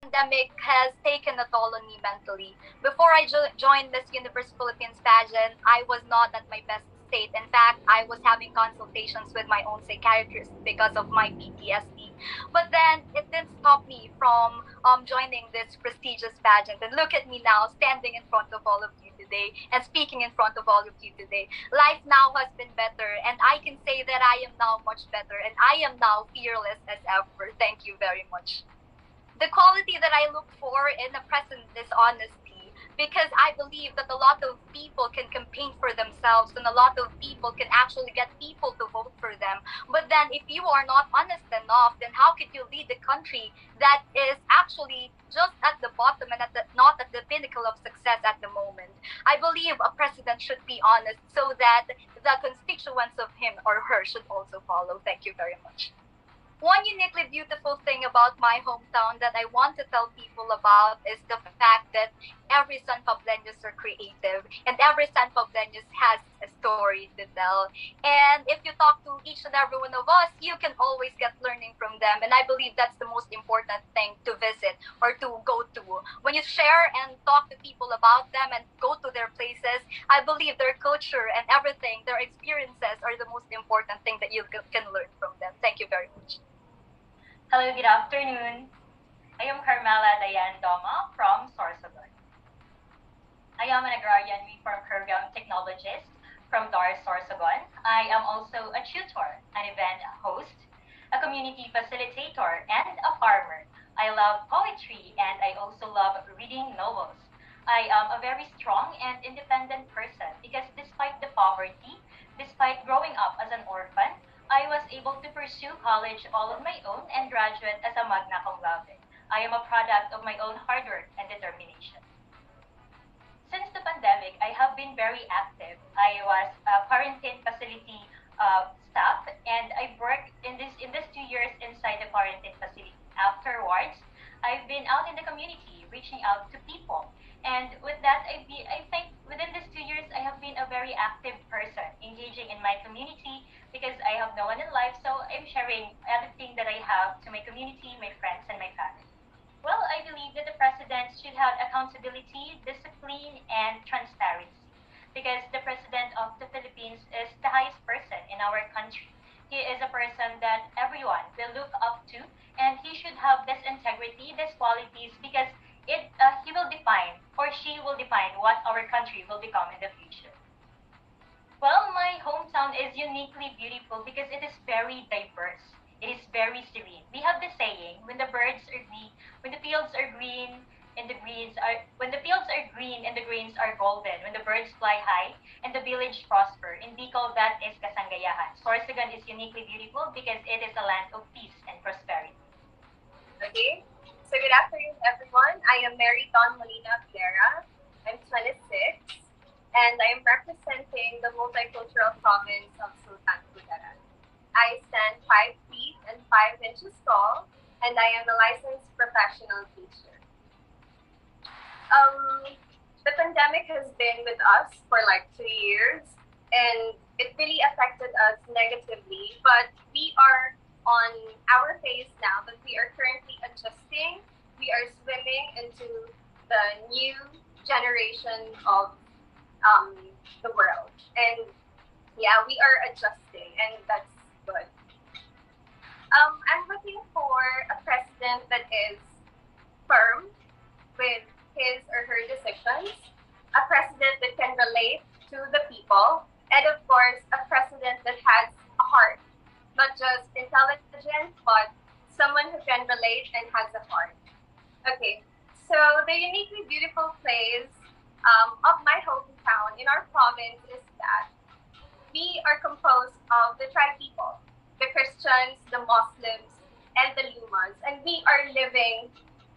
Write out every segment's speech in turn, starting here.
pandemic has taken a toll on me mentally. Before I joined Miss Universe Philippines pageant, I was not at my best state. In fact, I was having consultations with my own psychiatrist because of my PTSD. But then it didn't stop me from joining this prestigious pageant. And look at me now, standing in front of all of you today and speaking in front of all of you today. Life now has been better, and I can say that I am now much better, and I am now fearless as ever. Thank you very much. The quality that I look for in a president is honesty, because I believe that a lot of people can campaign for themselves and a lot of people can actually get people to vote for them. But then if you are not honest enough, then how could you lead a country that is actually just at the bottom and not at the pinnacle of success at the moment? I believe a president should be honest so that the constituents of him or her should also follow. Thank you very much. One uniquely beautiful thing about my hometown that I want to tell people about is the fact that every San Pableños are creative and every San Pableños has a story to tell. And if you talk to each and every one of us, you can always get learning from them. And I believe that's the most important thing to visit or to go to. When you share and talk to people about them and go to their places, I believe their culture and everything, their experiences are the most important thing that you can learn from them. Thank you very much. Hello, good afternoon. I am Carmela Dayan Doma from Sorsogon. I am an agrarian reform program technologist from DAR Sorsogon. I am also a tutor, an event host, a community facilitator, and a farmer. I love poetry and I also love reading novels. I am a very strong and independent person because despite the poverty, despite growing up as an orphan, I was able to pursue college all on my own and graduate as a magna cum laude. I am a product of my own hard work and determination. Since the pandemic, I have been very active. I was a quarantine facility staff, and I worked in this 2 years inside the quarantine facility. Afterwards, I've been out in the community, reaching out to people, and with that, I think within these 2 years, I have been a very active person, engaging in my community because I have no one in life, so I'm sharing everything that I have to my community, my friends, and my family. Well, I believe that the president should have accountability, discipline, and transparency because the president of the Philippines is the highest person in our country. He is a person that everyone will look up to, and he should have this integrity, these qualities, because he will define or she will define what our country will become in the future. Well, my hometown is uniquely beautiful because it is very diverse. It is very serene. We have the saying, when the birds are green, when the fields are green, and when the fields are green and the grains are golden, when the birds fly high and the village prosper. In Bicol, that is Kasangayahan. Sorsogon is uniquely beautiful because it is a land of peace and prosperity. Okay, so good afternoon, everyone. I am Mary Don Molina Viera. I'm 26, and I am representing the multicultural province of Sultan Kudarat. I stand 5 feet and 5 inches tall, and I am a licensed professional teacher. The pandemic has been with us for like 2 years, and it really affected us negatively, but we are on our phase now that we are currently adjusting. We are swimming into the new generation of the world. And yeah, we are adjusting, and that's good. I'm looking for a president that is firm with his or her decisions, a president that can relate to the people, and of course, a president that has a heart, not just intelligent, but someone who can relate and has a heart. Okay, so the uniquely beautiful place of my hometown in our province is that we are composed of the tri people, the Christians, the Muslims, and the Lumas, and we are living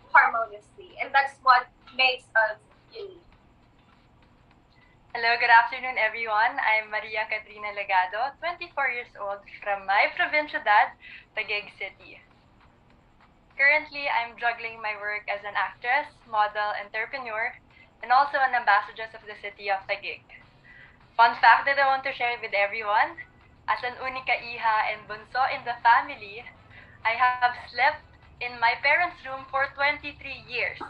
harmoniously, and that's what makes us unique. Hello, good afternoon, everyone. I'm Maria Catrina Legado, 24 years old from my provincialidad, Taguig City. Currently, I'm juggling my work as an actress, model, entrepreneur, and also an ambassador of the city of Taguig. Fun fact that I want to share with everyone, as an unika iha and bunso in the family, I have slept in my parents' room for 23 years.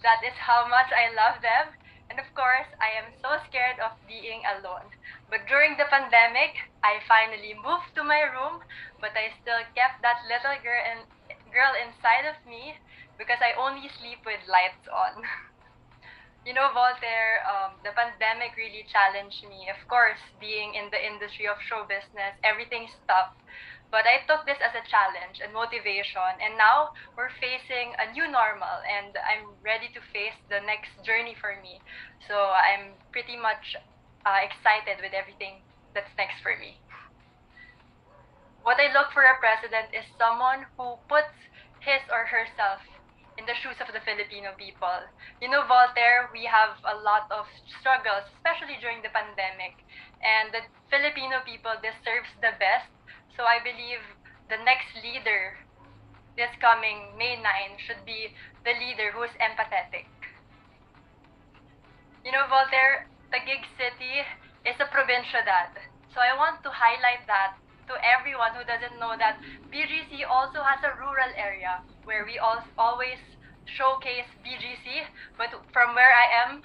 That is how much I love them. And of course, I am so scared of being alone. But during the pandemic, I finally moved to my room, but I still kept that little girl inside of me because I only sleep with lights on. You know, Voltaire, the pandemic really challenged me. Of course, being in the industry of show business, everything stopped. But I took this as a challenge and motivation. And now we're facing a new normal, and I'm ready to face the next journey for me. So I'm pretty much excited with everything that's next for me. What I look for a president is someone who puts his or herself in the shoes of the Filipino people. You know, Voltaire, we have a lot of struggles, especially during the pandemic, and the Filipino people deserves the best. So I believe the next leader this coming May 9 should be the leader who is empathetic. You know, Voltaire, Taguig City is a provinciadad. So I want to highlight that to everyone who doesn't know that BGC also has a rural area where we always showcase BGC. But from where I am,